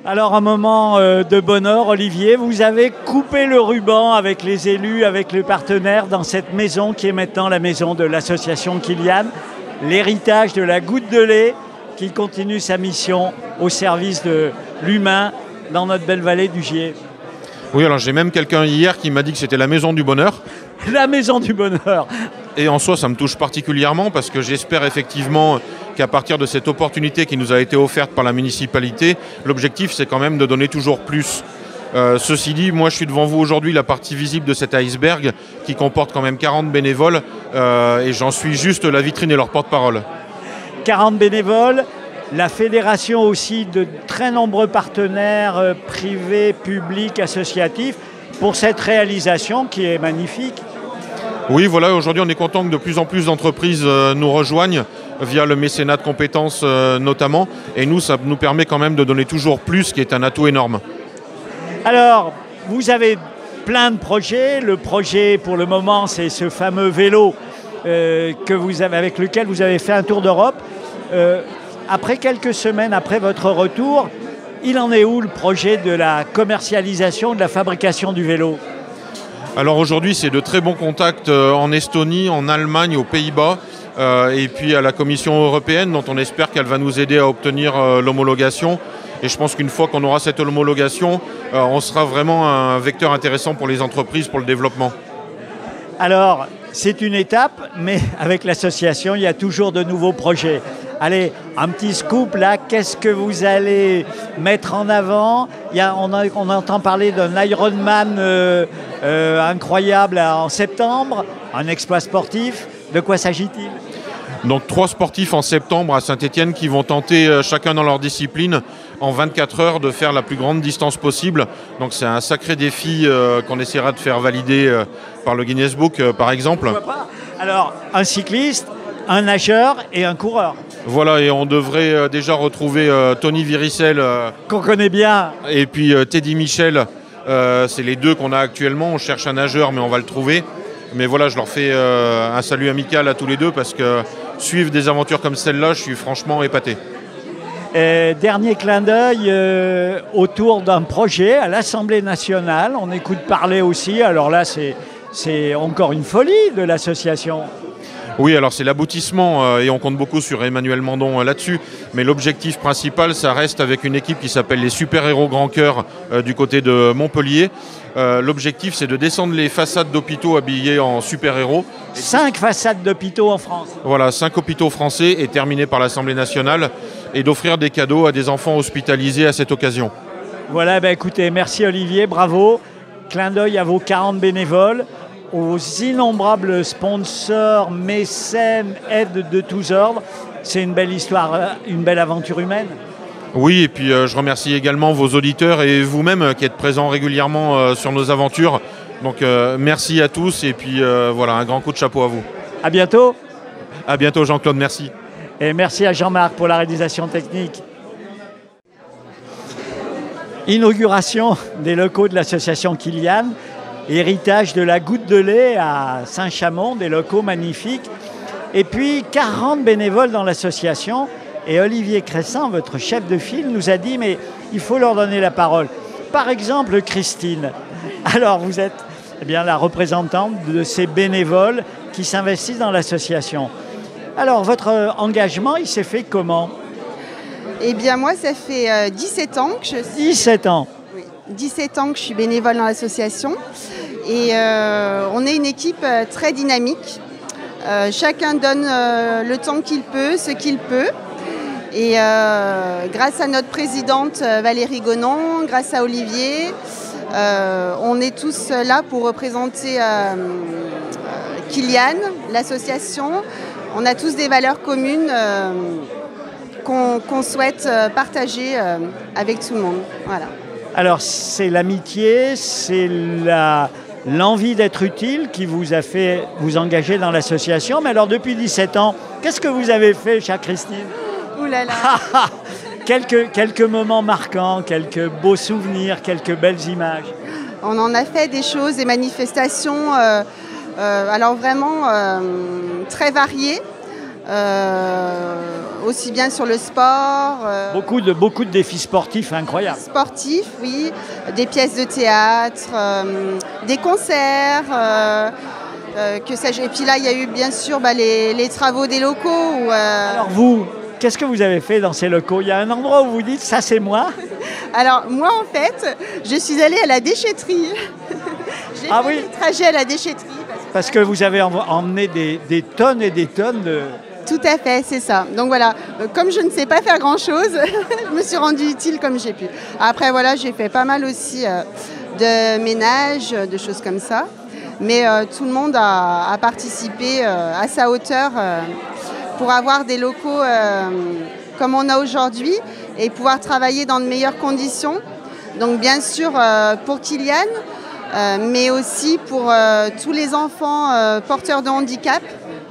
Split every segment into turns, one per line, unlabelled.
Alors un moment de bonheur, Olivier, vous avez coupé le ruban avec les élus, avec les partenaires dans cette maison qui est maintenant la maison de l'association Kilian, l'héritage de la goutte de lait qui continue sa mission au service de l'humain dans notre belle vallée du Gier.
Oui, alors j'ai même quelqu'un hier qui m'a dit que c'était la maison du bonheur.
La maison du bonheur.
Et en soi, ça me touche particulièrement parce que j'espère effectivement qu'à partir de cette opportunité qui nous a été offerte par la municipalité, l'objectif c'est quand même de donner toujours plus. Ceci dit, moi je suis devant vous aujourd'hui la partie visible de cet iceberg qui comporte quand même 40 bénévoles et j'en suis juste la vitrine et leur porte-parole.
40 bénévoles, la fédération aussi de très nombreux partenaires privés, publics, associatifs pour cette réalisation qui est magnifique.
Oui, voilà, aujourd'hui on est content que de plus en plus d'entreprises nous rejoignent via le mécénat de compétences notamment. Et nous, ça nous permet quand même de donner toujours plus, ce qui est un atout énorme.
Alors, vous avez plein de projets. Le projet pour le moment, c'est ce fameux vélo que vous avez, avec lequel vous avez fait un tour d'Europe. Après quelques semaines après votre retour, il en est où le projet de la commercialisation, de la fabrication du vélo ?
Alors aujourd'hui, c'est de très bons contacts en Estonie, en Allemagne, aux Pays-Bas et puis à la Commission européenne dont on espère qu'elle va nous aider à obtenir l'homologation. Et je pense qu'une fois qu'on aura cette homologation, on sera vraiment un vecteur intéressant pour les entreprises, pour le développement.
Alors, c'est une étape, mais avec l'association, il y a toujours de nouveaux projets. Allez, un petit scoop là, qu'est-ce que vous allez mettre en avant ? On entend parler d'un Ironman incroyable en septembre, un exploit sportif. De quoi s'agit-il ?
Donc 3 sportifs en septembre à Saint-Étienne qui vont tenter chacun dans leur discipline en 24 heures de faire la plus grande distance possible. Donc c'est un sacré défi qu'on essaiera de faire valider par le Guinness Book par exemple.
Pourquoi pas ? Alors un cycliste, un nageur et un coureur.
Voilà, et on devrait déjà retrouver Tony Viricel
qu'on connaît bien.
Et puis Teddy Michel, c'est les 2 qu'on a actuellement. On cherche un nageur mais on va le trouver. Mais voilà, je leur fais un salut amical à tous les 2 parce que suivre des aventures comme celle-là, je suis franchement épaté.
Dernier clin d'œil autour d'un projet à l'Assemblée nationale. On écoute parler aussi, alors là c'est encore une folie de l'association.
Oui, alors c'est l'aboutissement et on compte beaucoup sur Emmanuel Mandon là-dessus. Mais l'objectif principal, ça reste avec une équipe qui s'appelle les Super-Héros Grand Cœur du côté de Montpellier. L'objectif, c'est de descendre les façades d'hôpitaux habillés en super-héros.
5 façades d'hôpitaux en France.
Voilà, 5 hôpitaux français et terminés par l'Assemblée nationale. Et d'offrir des cadeaux à des enfants hospitalisés à cette occasion.
Voilà, écoutez, merci Olivier, bravo. Clin d'œil à vos 40 bénévoles, aux innombrables sponsors, mécènes, aides de tous ordres. C'est une belle histoire, une belle aventure humaine.
Oui, et puis je remercie également vos auditeurs et vous-même qui êtes présents régulièrement sur nos aventures. Donc merci à tous et puis voilà, un grand coup de chapeau à vous.
À bientôt.
À bientôt Jean-Claude, merci.
Et merci à Jean-Marc pour la réalisation technique. Inauguration des locaux de l'association Kilian, héritage de la goutte de lait à Saint-Chamond, des locaux magnifiques. Et puis 40 bénévoles dans l'association. Et Olivier Cressan, votre chef de file, nous a dit mais il faut leur donner la parole. Par exemple, Christine. Alors vous êtes la représentante de ces bénévoles qui s'investissent dans l'association. Alors votre engagement, il s'est fait comment ?
Eh bien moi, ça fait 17 ans que je suis...
17 ans.
Oui, 17 ans que je suis bénévole dans l'association. Et on est une équipe très dynamique. Chacun donne le temps qu'il peut, ce qu'il peut. Et grâce à notre présidente Valérie Gonon, grâce à Olivier, on est tous là pour représenter Kilian, l'association. On a tous des valeurs communes qu'on souhaite partager avec tout le monde. Voilà.
Alors c'est l'amitié, c'est l'envie d'être utile qui vous a fait vous engager dans l'association. Mais alors depuis 17 ans, qu'est-ce que vous avez fait, chère Christine ?
Ouh là là.
Quelques moments marquants, quelques beaux souvenirs, quelques belles images.
On en a fait des choses, des manifestations, alors vraiment très variées. aussi bien sur le sport.
Beaucoup de défis sportifs incroyables.
Sportifs, oui. Des pièces de théâtre, des concerts. Et puis là, il y a eu bien sûr les travaux des locaux.
Alors vous, qu'est-ce que vous avez fait dans ces locaux? Il y a un endroit où vous dites « ça c'est moi ».
Alors moi en fait, je suis allée à la déchetterie. J'ai fait le trajet à la déchetterie.
Parce que vous avez emmené des tonnes et des tonnes de...
Tout à fait, c'est ça. Donc voilà, comme je ne sais pas faire grand-chose, je me suis rendue utile comme j'ai pu. Après voilà, j'ai fait pas mal aussi de ménage, de choses comme ça. Mais tout le monde a participé à sa hauteur pour avoir des locaux comme on a aujourd'hui et pouvoir travailler dans de meilleures conditions. Donc bien sûr pour Kylian, mais aussi pour tous les enfants porteurs de handicap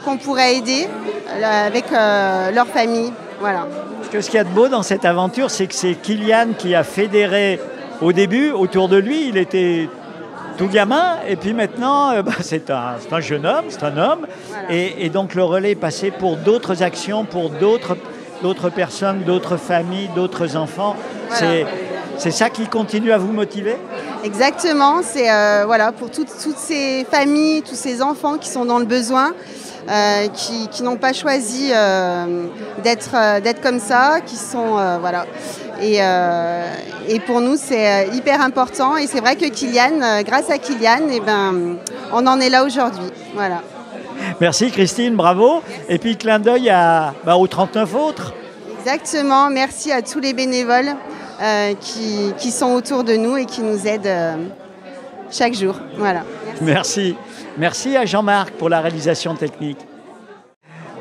qu'on pourrait aider avec leur famille. Voilà.
Parce que ce qu'il y a de beau dans cette aventure, c'est que c'est Kylian qui a fédéré au début autour de lui. Il était tout gamin, et puis maintenant, c'est un jeune homme, c'est un homme. Voilà. Et donc le relais est passé pour d'autres actions, pour d'autres personnes, d'autres familles, d'autres enfants. Voilà. C'est ça qui continue à vous motiver?
Exactement, c'est voilà, pour toutes ces familles, tous ces enfants qui sont dans le besoin, qui n'ont pas choisi d'être comme ça, qui sont voilà. Et pour nous, c'est hyper important. Et c'est vrai que Kylian, grâce à Kylian, on en est là aujourd'hui. Voilà.
Merci Christine, bravo. Et puis clin d'œil aux 39 autres.
Exactement, merci à tous les bénévoles qui sont autour de nous et qui nous aident chaque jour. Voilà.
Merci. Merci à Jean-Marc pour la réalisation technique.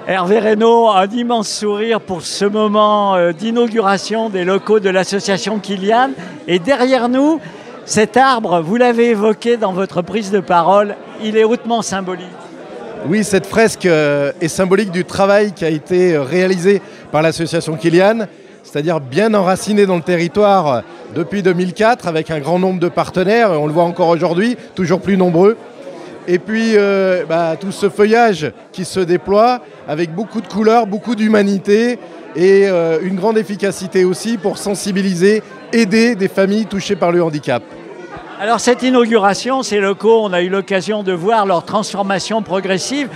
Hervé Reynaud, un immense sourire pour ce moment d'inauguration des locaux de l'association Kylian. Et derrière nous, cet arbre, vous l'avez évoqué dans votre prise de parole, il est hautement symbolique.
Oui, cette fresque est symbolique du travail qui a été réalisé par l'association Kylian, c'est-à-dire bien enraciné dans le territoire depuis 2004 avec un grand nombre de partenaires, on le voit encore aujourd'hui, toujours plus nombreux. Et puis tout ce feuillage qui se déploie avec beaucoup de couleurs, beaucoup d'humanité et une grande efficacité aussi pour sensibiliser, aider des familles touchées par le handicap.
Alors cette inauguration, ces locaux, on a eu l'occasion de voir leur transformation progressive,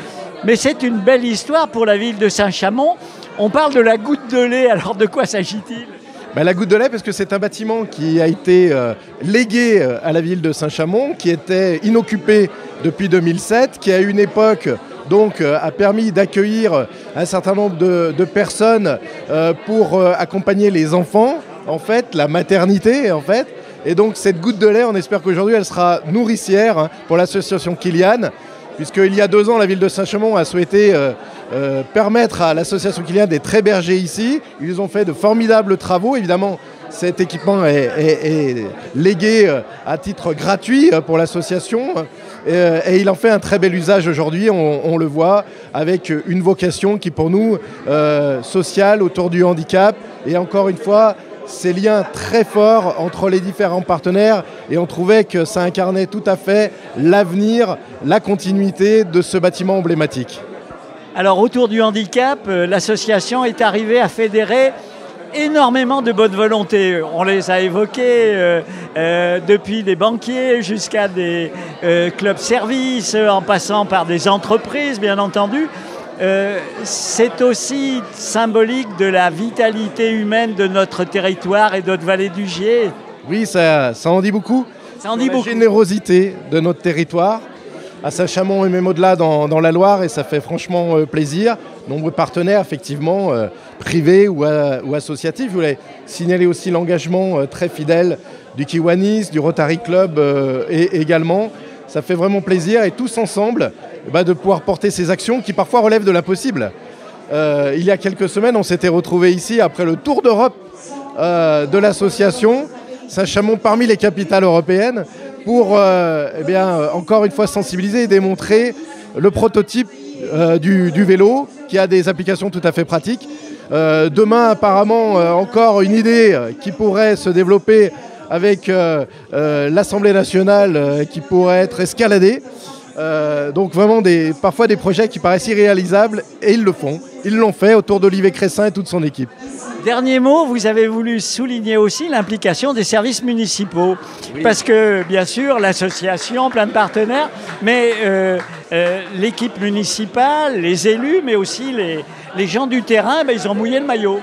mais c'est une belle histoire pour la ville de Saint-Chamond. On parle de la goutte de lait, alors de quoi s'agit-il ?
La goutte de lait, parce que c'est un bâtiment qui a été légué à la ville de Saint-Chamond, qui était inoccupé depuis 2007, qui à une époque donc, a permis d'accueillir un certain nombre de personnes pour accompagner les enfants, en fait, la maternité, en fait. Et donc cette goutte de lait, on espère qu'aujourd'hui elle sera nourricière pour l'association Kylian, puisqu'il y a 2 ans, la ville de Saint-Chamond a souhaité permettre à l'association Kylian d'être hébergée ici. Ils ont fait de formidables travaux. Évidemment, cet équipement est légué à titre gratuit pour l'association. Et il en fait un très bel usage aujourd'hui, on le voit, avec une vocation qui pour nous, sociale, autour du handicap. Et encore une fois, ces liens très forts entre les différents partenaires, et on trouvait que ça incarnait tout à fait l'avenir, la continuité de ce bâtiment emblématique.
Alors autour du handicap, l'association est arrivée à fédérer énormément de bonne volonté. On les a évoqués depuis des banquiers jusqu'à des clubs services, en passant par des entreprises, bien entendu. C'est aussi symbolique de la vitalité humaine de notre territoire et de notre vallée du Gier.
Oui, ça en dit beaucoup.
Ça en dit beaucoup.
La générosité de notre territoire, à Saint-Chamond et même au-delà dans la Loire, et ça fait franchement plaisir. Nombreux partenaires, effectivement, privés ou associatifs. Je voulais signaler aussi l'engagement très fidèle du Kiwanis, du Rotary Club également. Ça fait vraiment plaisir, et tous ensemble, de pouvoir porter ces actions qui parfois relèvent de l'impossible. Il y a quelques semaines, on s'était retrouvés ici après le tour d'Europe de l'association Saint-Chamond parmi les capitales européennes pour encore une fois sensibiliser et démontrer le prototype du vélo qui a des applications tout à fait pratiques. Demain, apparemment, encore une idée qui pourrait se développer avec l'Assemblée nationale qui pourrait être escaladée. Donc vraiment parfois des projets qui paraissent irréalisables et ils le font. Ils l'ont fait autour d'Olivier Cressin et toute son équipe.
Dernier mot, vous avez voulu souligner aussi l'implication des services municipaux. Oui. Parce que, bien sûr, l'association, plein de partenaires, mais l'équipe municipale, les élus, mais aussi les gens du terrain, ils ont mouillé le maillot.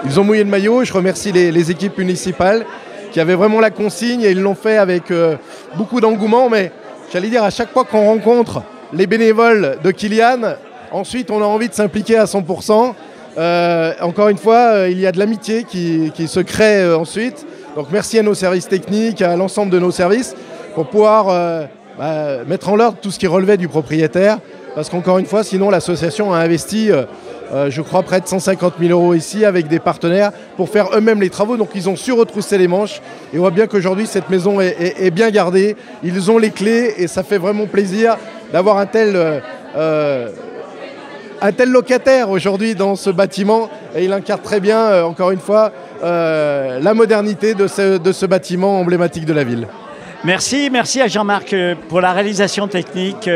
Ils ont mouillé le maillot. Je remercie les équipes municipales qui avaient vraiment la consigne et ils l'ont fait avec beaucoup d'engouement. Mais j'allais dire, à chaque fois qu'on rencontre les bénévoles de Kilian, ensuite on a envie de s'impliquer à 100%. Encore une fois, il y a de l'amitié qui se crée ensuite. Donc merci à nos services techniques, à l'ensemble de nos services pour pouvoir mettre en ordre tout ce qui relevait du propriétaire. Parce qu'encore une fois, sinon l'association a investi, je crois, près de 150 000 € ici avec des partenaires pour faire eux-mêmes les travaux. Donc ils ont su retrousser les manches. Et on voit bien qu'aujourd'hui, cette maison est bien gardée. Ils ont les clés et ça fait vraiment plaisir d'avoir un tel locataire aujourd'hui dans ce bâtiment. Et il incarne très bien, encore une fois, la modernité de ce bâtiment emblématique de la ville.
Merci à Jean-Marc pour la réalisation technique.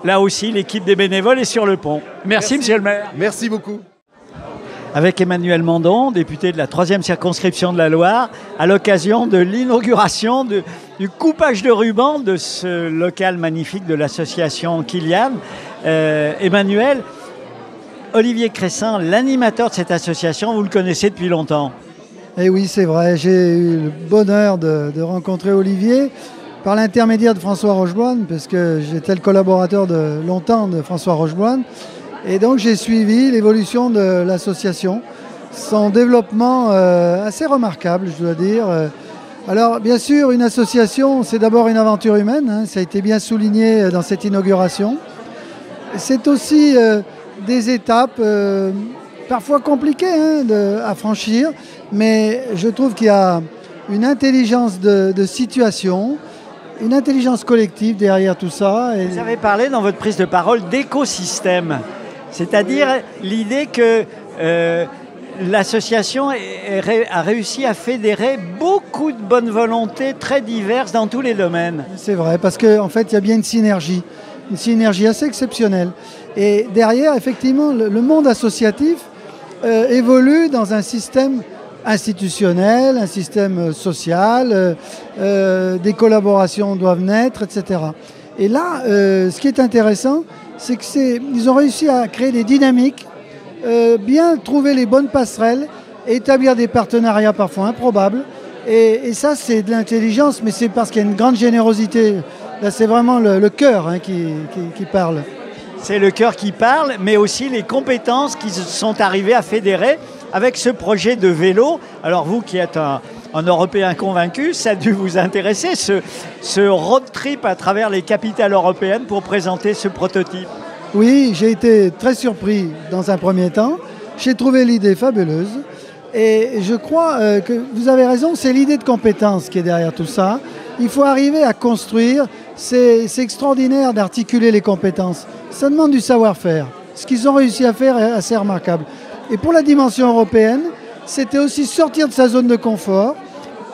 Là aussi, l'équipe des bénévoles est sur le pont. Merci. Monsieur le maire.
Merci beaucoup.
Avec Emmanuel Mandon, député de la 3e circonscription de la Loire, à l'occasion de l'inauguration du coupage de ruban de ce local magnifique de l'association Kilian. Emmanuel, Olivier Cressin, l'animateur de cette association, vous le connaissez depuis longtemps.
Eh oui, c'est vrai. J'ai eu le bonheur de rencontrer Olivier par l'intermédiaire de François Rocheboine, parce que j'étais le collaborateur de longtemps de François Rocheboine. Et donc j'ai suivi l'évolution de l'association, son développement assez remarquable, je dois dire. Alors bien sûr, une association, c'est d'abord une aventure humaine, hein, ça a été bien souligné dans cette inauguration. C'est aussi des étapes parfois compliquées à franchir, mais je trouve qu'il y a une intelligence de situation, une intelligence collective derrière tout ça.
Vous avez parlé dans votre prise de parole d'écosystème, c'est-à-dire l'idée que l'association a réussi à fédérer beaucoup de bonnes volontés très diverses dans tous les domaines.
C'est vrai, parce qu'en fait, il y a bien une synergie assez exceptionnelle. Et derrière, effectivement, le monde associatif évolue dans un système institutionnel, un système social, des collaborations doivent naître, etc. Et là, ce qui est intéressant, c'est qu'ils ont réussi à créer des dynamiques, bien trouver les bonnes passerelles, établir des partenariats parfois improbables. Et ça, c'est de l'intelligence, mais c'est parce qu'il y a une grande générosité. Là, c'est vraiment le cœur qui parle.
C'est le cœur qui parle, mais aussi les compétences qui sont arrivées à fédérer avec ce projet de vélo. Alors vous qui êtes un Européen convaincu, ça a dû vous intéresser, ce road trip à travers les capitales européennes pour présenter ce prototype.
Oui, j'ai été très surpris dans un premier temps. J'ai trouvé l'idée fabuleuse. Et je crois que vous avez raison, c'est l'idée de compétence qui est derrière tout ça. Il faut arriver à construire. C'est extraordinaire d'articuler les compétences. Ça demande du savoir-faire. Ce qu'ils ont réussi à faire est assez remarquable. Et pour la dimension européenne, c'était aussi sortir de sa zone de confort,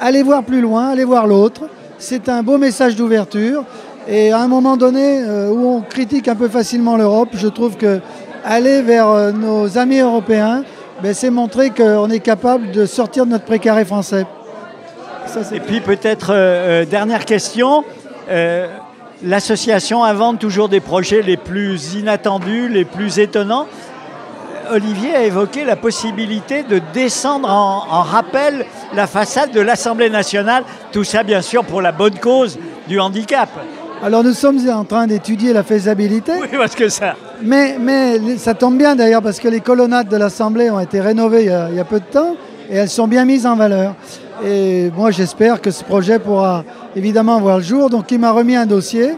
aller voir plus loin, aller voir l'autre. C'est un beau message d'ouverture. Et à un moment donné, où on critique un peu facilement l'Europe, je trouve qu'aller vers nos amis européens, c'est montrer qu'on est capable de sortir de notre précaré français.
Ça, et puis peut-être, dernière question, l'association invente toujours des projets les plus inattendus, les plus étonnants. Olivier a évoqué la possibilité de descendre en rappel la façade de l'Assemblée nationale. Tout ça, bien sûr, pour la bonne cause du handicap.
Alors nous sommes en train d'étudier la faisabilité.
Oui, parce que ça.
Mais ça tombe bien d'ailleurs parce que les colonnades de l'Assemblée ont été rénovées il y a peu de temps et elles sont bien mises en valeur. Et moi j'espère que ce projet pourra évidemment voir le jour. Donc il m'a remis un dossier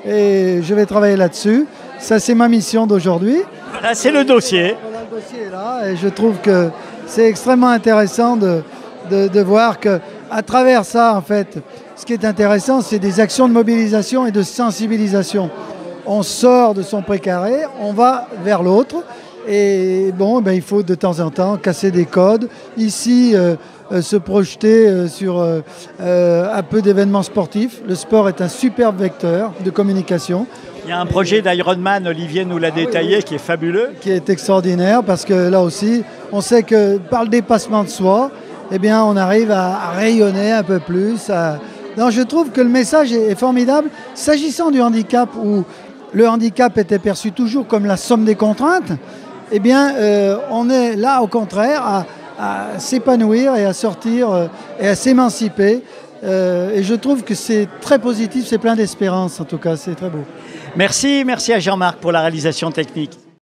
et je vais travailler là-dessus. Ça c'est ma mission d'aujourd'hui.
Voilà, c'est le dossier.
Voilà, le dossier est là et je trouve que c'est extrêmement intéressant de voir qu'à travers ça, en fait, ce qui est intéressant, c'est des actions de mobilisation et de sensibilisation. On sort de son précaré, on va vers l'autre. Et bon, il faut de temps en temps casser des codes. Ici, se projeter sur un peu d'événements sportifs. Le sport est un superbe vecteur de communication.
Il y a un projet d'Ironman, Olivier nous l'a détaillé, qui est fabuleux.
Qui est extraordinaire parce que là aussi, on sait que par le dépassement de soi, eh bien, on arrive à rayonner un peu plus. Donc, je trouve que le message est formidable. S'agissant du handicap, où le handicap était perçu toujours comme la somme des contraintes, eh bien, on est là, au contraire, à s'épanouir et à sortir et à s'émanciper. Et je trouve que c'est très positif, c'est plein d'espérance en tout cas, c'est très beau.
Merci à Jean-Marc pour la réalisation technique.